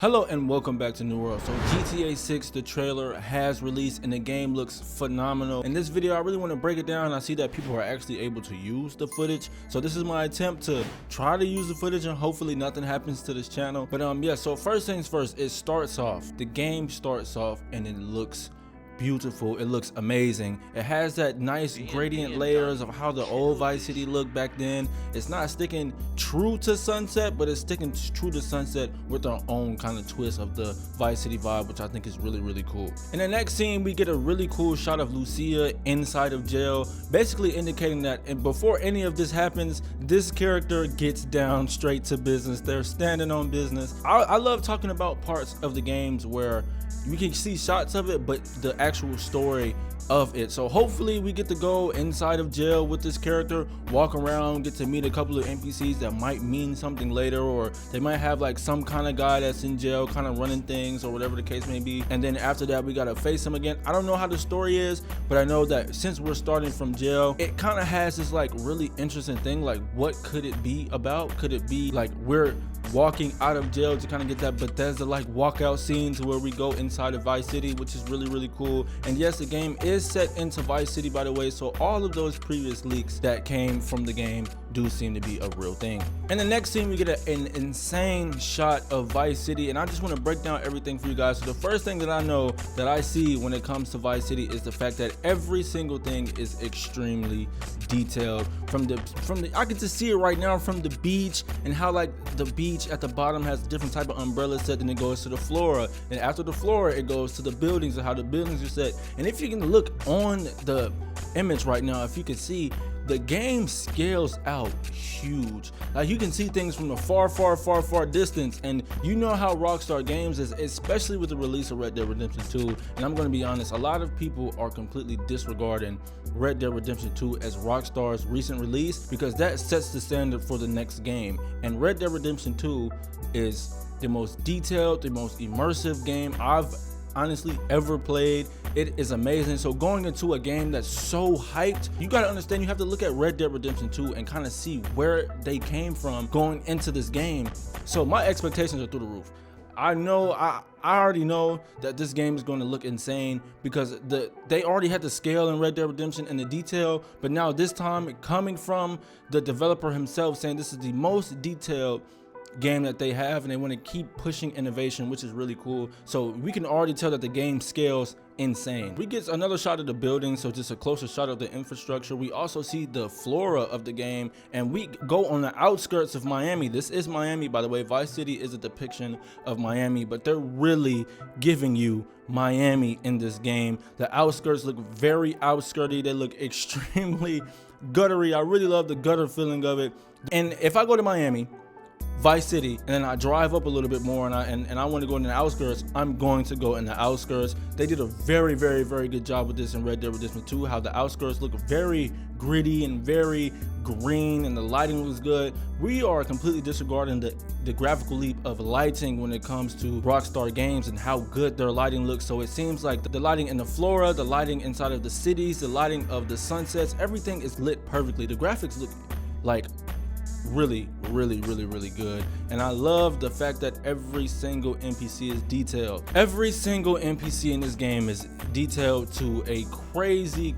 Hello and welcome back to New World. So GTA 6, the trailer has released and the game looks phenomenal. In this video, I really want to break it down. I see that people are actually able to use the footage. So this is my attempt to try to use the footage and hopefully nothing happens to this channel. But yeah, so first things first, the game starts off and it looks beautiful. It looks amazing. It has that nice gradient layers of how the old Vice City looked back then. It's not sticking true to Sunset, but it's sticking true to Sunset with our own kind of twist of the Vice City vibe, which I think is really cool. In the next scene, we get a really cool shot of Lucia inside of jail, basically indicating that and before any of this happens, this character gets down straight to business. They're standing on business. I love talking about parts of the games where we can see shots of it, but the actual story of it. So hopefully we get to go inside of jail with this character, walk around, get to meet a couple of NPCs that might mean something later, or they might have like some kind of guy that's in jail kind of running things or whatever the case may be. And then after that, we gotta face him again. I don't know how the story is, but I know that since we're starting from jail, it kind of has this like really interesting thing, like what could it be about? Could it be like we're walking out of jail to kind of get that Bethesda like walkout scene to where we go inside of Vice City, which is really cool. And yes, the game is set into Vice City, by the way, so all of those previous leaks that came from the game do seem to be a real thing. In the next scene, we get an insane shot of Vice City, and I just want to break down everything for you guys. So the first thing that I know that I see when it comes to Vice City is the fact that every single thing is extremely detailed. From the I get to see it right now, from the beach, and how like the beach at the bottom has a different type of umbrella set, then it goes to the flora, and after the flora it goes to the buildings and how the buildings are set. And if you can look on the image right now, if you can see, the game scales out huge. Like you can see things from a far distance, and you know how Rockstar Games is, especially with the release of Red Dead Redemption 2. And I'm gonna be honest, a lot of people are completely disregarding Red Dead Redemption 2 as Rockstar's recent release, because that sets the standard for the next game. And Red Dead Redemption 2 is the most detailed, the most immersive game I've honestly ever played. It is amazing. So going into a game that's so hyped, you got to understand, you have to look at Red Dead Redemption 2 and kind of see where they came from going into this game. So my expectations are through the roof. I already know that this game is going to look insane, because they already had the scale in Red Dead Redemption and the detail, but now this time coming from the developer himself saying this is the most detailed game that they have, and they want to keep pushing innovation, which is really cool. So we can already tell that the game scales insane. We get another shot of the building, so just a closer shot of the infrastructure. We also see the flora of the game, and we go on the outskirts of Miami. This is Miami, by the way. Vice City is a depiction of Miami, but they're really giving you Miami in this game. The outskirts look very outskirty. They look extremely guttery. I really love the gutter feeling of it. And if I go to Miami, Vice City, and then I drive up a little bit more, and I want to go in the outskirts, I'm going to go in the outskirts. They did a very good job with this in Red Dead Redemption 2, how the outskirts look very gritty and very green, and the lighting was good. We are completely disregarding the graphical leap of lighting when it comes to Rockstar Games and how good their lighting looks. So it seems like the lighting in the flora, the lighting inside of the cities, the lighting of the sunsets, everything is lit perfectly. The graphics look like really good, and I love the fact that every single NPC is detailed. Every single NPC in this game is detailed to a crazy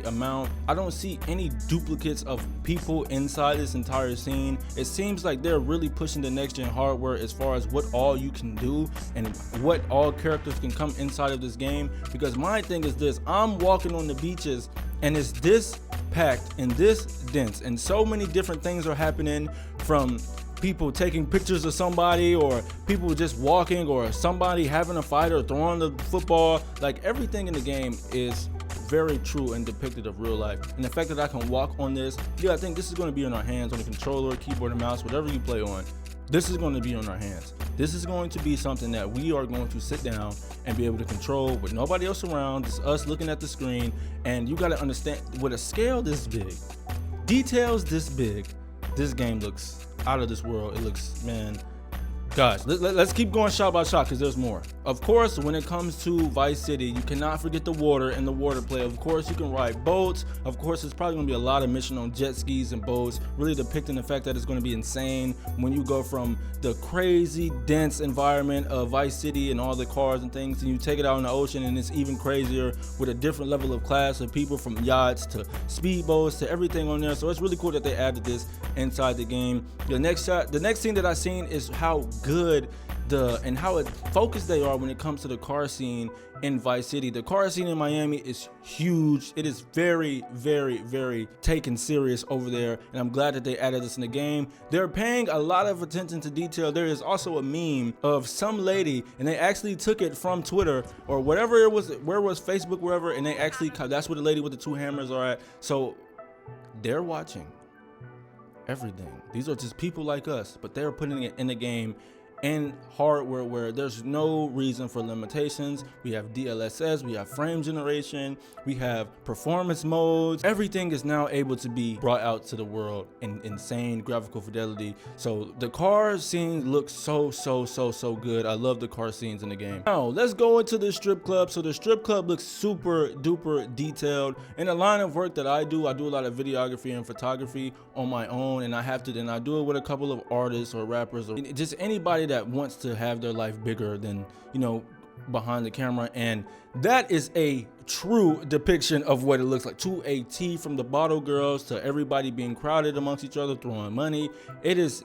amount. I don't see any duplicates of people inside this entire scene. It seems like they're really pushing the next gen hardware as far as what all you can do and what all characters can come inside of this game, because my thing is this: I'm walking on the beaches and it's this packed and this dense, and so many different things are happening, from people taking pictures of somebody, or people just walking, or somebody having a fight or throwing the football. Like everything in the game is very true and depicted of real life. And the fact that I can walk on this, yeah, I think this is going to be in our hands, on the controller, keyboard and mouse, whatever you play on. This is going to be on our hands. This is going to be something that we are going to sit down and be able to control with nobody else around, just us looking at the screen. And you got to understand, with a scale this big, details this big, this game looks out of this world. It looks, man, Guys, let's keep going shot by shot because there's more. Of course, when it comes to Vice City, you cannot forget the water and the water play. Of course, you can ride boats. Of course, there's probably gonna be a lot of mission on jet skis and boats, really depicting the fact that it's gonna be insane when you go from the crazy dense environment of Vice City and all the cars and things, and you take it out in the ocean, and it's even crazier with a different level of class of people, from yachts to speedboats to everything on there. So it's really cool that they added this inside the game. The next thing that I seen is how good and how focused they are when it comes to the car scene in Vice City. The car scene in Miami is huge. It is very, very, very taken serious over there, and I'm glad that they added this in the game. They're paying a lot of attention to detail. There is also a meme of some lady, and they actually took it from Twitter or whatever it was, where was Facebook, wherever, and they actually, that's where the lady with the 2 hammers are at. So they're watching everything. These are just people like us, but they're putting it in the game and hardware where there's no reason for limitations. We have DLSS, we have frame generation, we have performance modes. Everything is now able to be brought out to the world in insane graphical fidelity. So the car scenes look so good. I love the car scenes in the game. Now let's go into the strip club. So the strip club looks super duper detailed. In the line of work that I do a lot of videography and photography on my own, and I do it with a couple of artists or rappers or just anybody that wants to have their life bigger than, you know, behind the camera. And that is a true depiction of what it looks like, to a T, from the bottle girls to everybody being crowded amongst each other throwing money. It is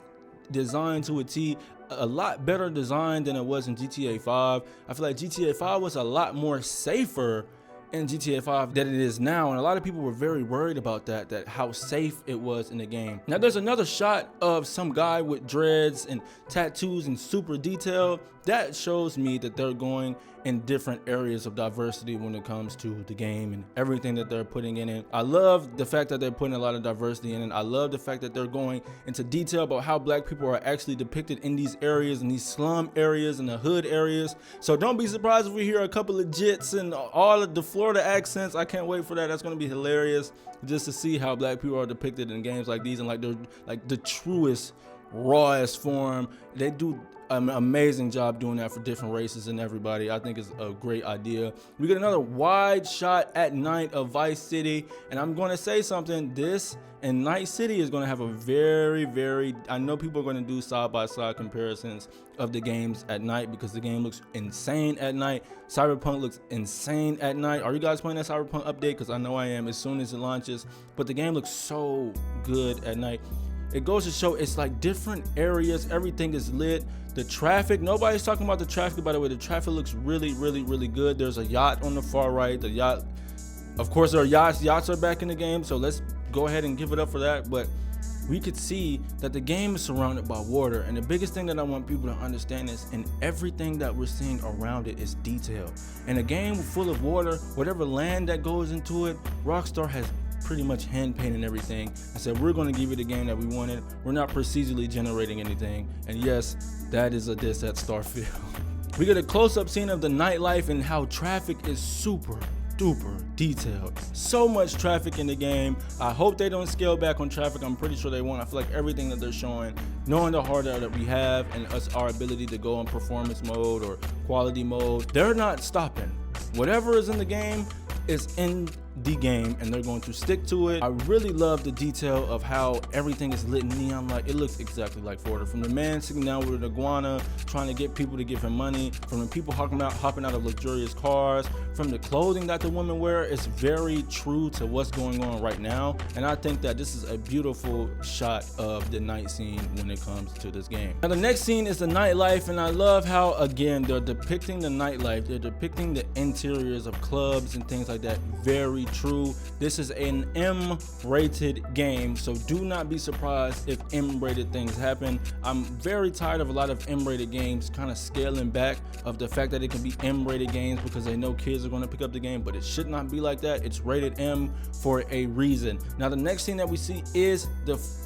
designed to a T, a lot better design than it was in GTA 5. I feel like GTA 5 was a lot more safer in GTA 5 than it is now, and a lot of people were very worried about that how safe it was in the game. Now there's another shot of some guy with dreads and tattoos and super detail. That shows me that they're going in different areas of diversity when it comes to the game and everything that they're putting in it. I love the fact that they're putting a lot of diversity in it. I love the fact that they're going into detail about how black people are actually depicted in these areas, in these slum areas and the hood areas. So don't be surprised if we hear a couple of jits and all of the Florida accents. I can't wait for that. That's going to be hilarious, just to see how black people are depicted in games like these, and like they're like the truest, rawest form. They do an amazing job doing that for different races and everybody. I think it's a great idea. We get another wide shot at night of Vice City, and I'm going to say something. This and Night City is going to have a very, I know people are going to do side-by-side comparisons of the games at night because the game looks insane at night. Cyberpunk looks insane at night. Are you guys playing that Cyberpunk update? Because I know I am, as soon as it launches. But the game looks so good at night. It goes to show it's like different areas. Everything is lit. The traffic, nobody's talking about the traffic, by the way. The traffic looks really good. There's a yacht on the far right. The yacht, of course, there are yachts. Yachts are back in the game, so let's go ahead and give it up for that. But we could see that the game is surrounded by water, and the biggest thing that I want people to understand is, in everything that we're seeing around it is detail. In a game full of water, whatever land that goes into it, Rockstar has pretty much hand painted everything and said, we're going to give you the game that we wanted. We're not procedurally generating anything. And yes, that is a diss at Starfield. We get a close-up scene of the nightlife and how traffic is super duper detailed. So much traffic in the game. I hope they don't scale back on traffic. I'm pretty sure they won't. I feel like everything that they're showing, knowing the hardware that we have and our ability to go in performance mode or quality mode, they're not stopping. Whatever is in the game is in the game, and they're going to stick to it. I really love the detail of how everything is lit in neon light. It looks exactly like Florida. From the man sitting down with an iguana trying to get people to give him money, from the people hopping out of luxurious cars, from the clothing that the women wear, it's very true to what's going on right now. And I think that this is a beautiful shot of the night scene when it comes to this game. Now the next scene is the nightlife, and I love how, again, they're depicting the nightlife. They're depicting the interiors of clubs and things like that. Very true. This is an M-rated game, so do not be surprised if M-rated things happen. I'm very tired of a lot of M-rated games kind of scaling back of the fact that it can be M-rated games because they know kids are going to pick up the game, but it should not be like that. It's rated M for a reason. Now the next thing that we see is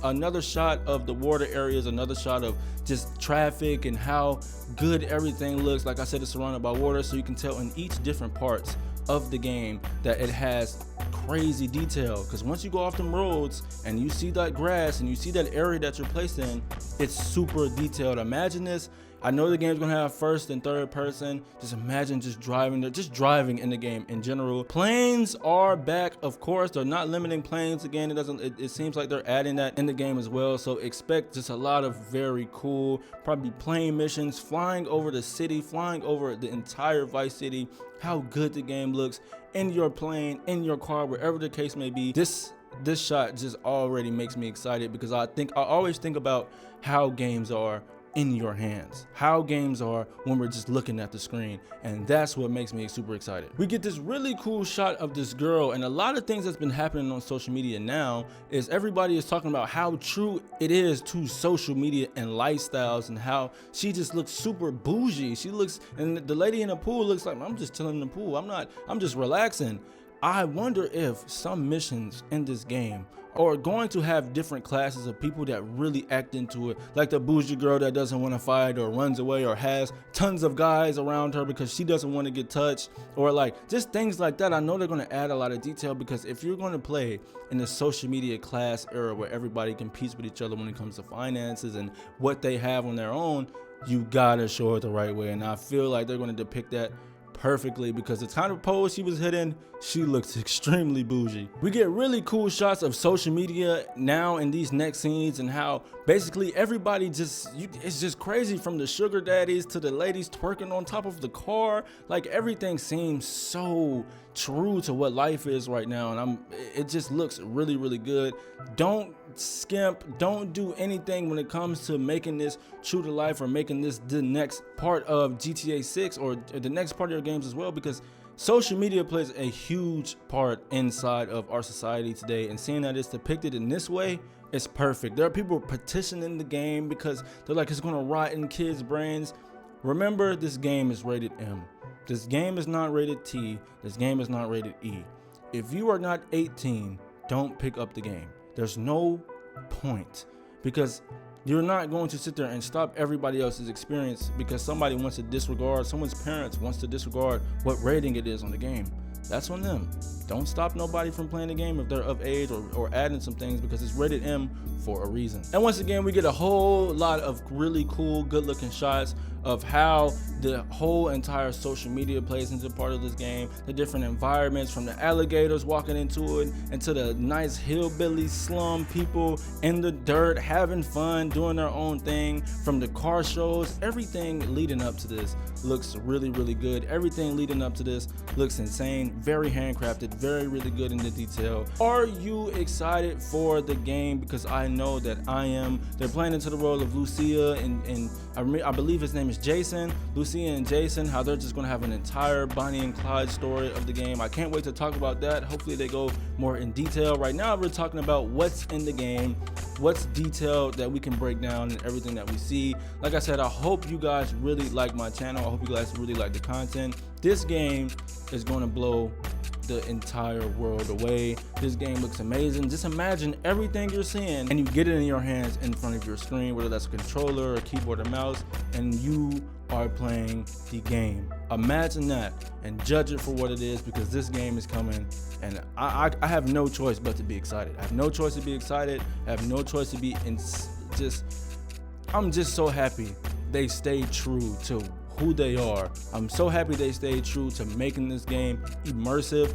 another shot of the water areas, another shot of just traffic and how good everything looks. Like I said, it's surrounded by water, so you can tell in each different parts of the game that it has crazy detail, because once you go off them roads and you see that grass and you see that area that you're placed in, it's super detailed. Imagine this I know the game's gonna have first and third person. Just imagine just driving in the game in general. Planes are back, of course. They're not limiting planes again. It seems like they're adding that in the game as well. So expect just a lot of very cool, probably plane missions, flying over the city, flying over the entire Vice City. How good the game looks in your plane, in your car, wherever the case may be. This shot just already makes me excited, because I always think about how games are in your hands, how games are when we're just looking at the screen, and that's what makes me super excited. We get this really cool shot of this girl, and a lot of things that's been happening on social media now is everybody is talking about how true it is to social media and lifestyles, and how she just looks super bougie. She looks, and the lady in the pool looks like, I'm just chilling in the pool, I'm just relaxing. I wonder if some missions in this game are going to have different classes of people that really act into it, like the bougie girl that doesn't want to fight or runs away or has tons of guys around her because she doesn't want to get touched, or like just things like that. I know they're going to add a lot of detail, because if you're going to play in the social media class era where everybody competes with each other when it comes to finances and what they have on their own, you gotta show it the right way. And I feel like they're going to depict that perfectly, because the kind of pose she was hitting, she looks extremely bougie. We get really cool shots of social media now in these next scenes, and how basically everybody it's just crazy, from the sugar daddies to the ladies twerking on top of the car. Like, everything seems so true to what life is right now, and it just looks really, really good. Don't skimp, don't do anything when it comes to making this true to life, or making this the next part of GTA 6 or the next part of your games as well, because social media plays a huge part inside of our society today, and seeing that it's depicted in this way, it's perfect. There are people petitioning the game because they're like, it's gonna rot in kids' brains. Remember, this game is rated M. This game is not rated T. This game is not rated E. If you are not 18, don't pick up the game. There's no point, because you're not going to sit there and stop everybody else's experience because somebody wants to disregard, someone's parents wants to disregard what rating it is on the game. That's on them. Don't stop nobody from playing the game if they're of age, or adding some things, because it's rated M for a reason. And once again, we get a whole lot of really cool, good looking shots of how the whole entire social media plays into part of this game. The different environments, from the alligators walking into it, and to the nice hillbilly slum people in the dirt having fun, doing their own thing, from the car shows. Everything leading up to this looks really, really good. Everything leading up to this looks insane. Very handcrafted, very, really good in the detail. Are you excited for the game? Because I know that I am. They're playing into the role of Lucia and I believe his name is Jason. Lucia and Jason, how they're just gonna have an entire Bonnie and Clyde story of the game. I can't wait to talk about that. Hopefully they go more in detail. Right now we're talking about what's in the game, what's detailed that we can break down, and everything that we see. Like I said, I hope you guys really like my channel. I hope you guys really like the content. This game is gonna blow the entire world away. This game looks amazing. Just imagine everything you're seeing, and you get it in your hands in front of your screen, whether that's a controller or keyboard or mouse, and you are playing the game. Imagine that and judge it for what it is, because this game is coming, and I have no choice but to be excited. I have no choice to be excited. I have no choice to be I'm just so happy they stayed true to who they are. I'm so happy they stayed true to making this game immersive,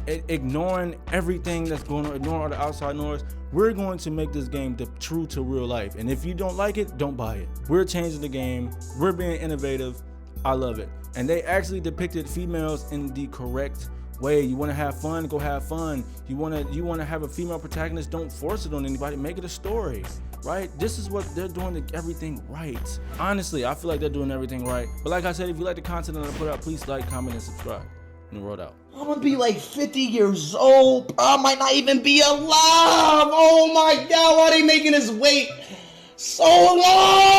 ignoring everything that's going on, ignoring all the outside noise. We're going to make this game true to real life, and if you don't like it, don't buy it. We're changing the game. We're being innovative. I love it. And they actually depicted females in the correct way. You want to have fun, go have fun. You want to have a female protagonist, don't force it on anybody. Make it a story. Right? This is what they're doing, everything right. Honestly, I feel like they're doing everything right. But like I said, if you like the content that I put out, please like, comment, and subscribe. New World out. I'm gonna be like 50 years old. I might not even be alive. Oh my God, why are they making us wait so long?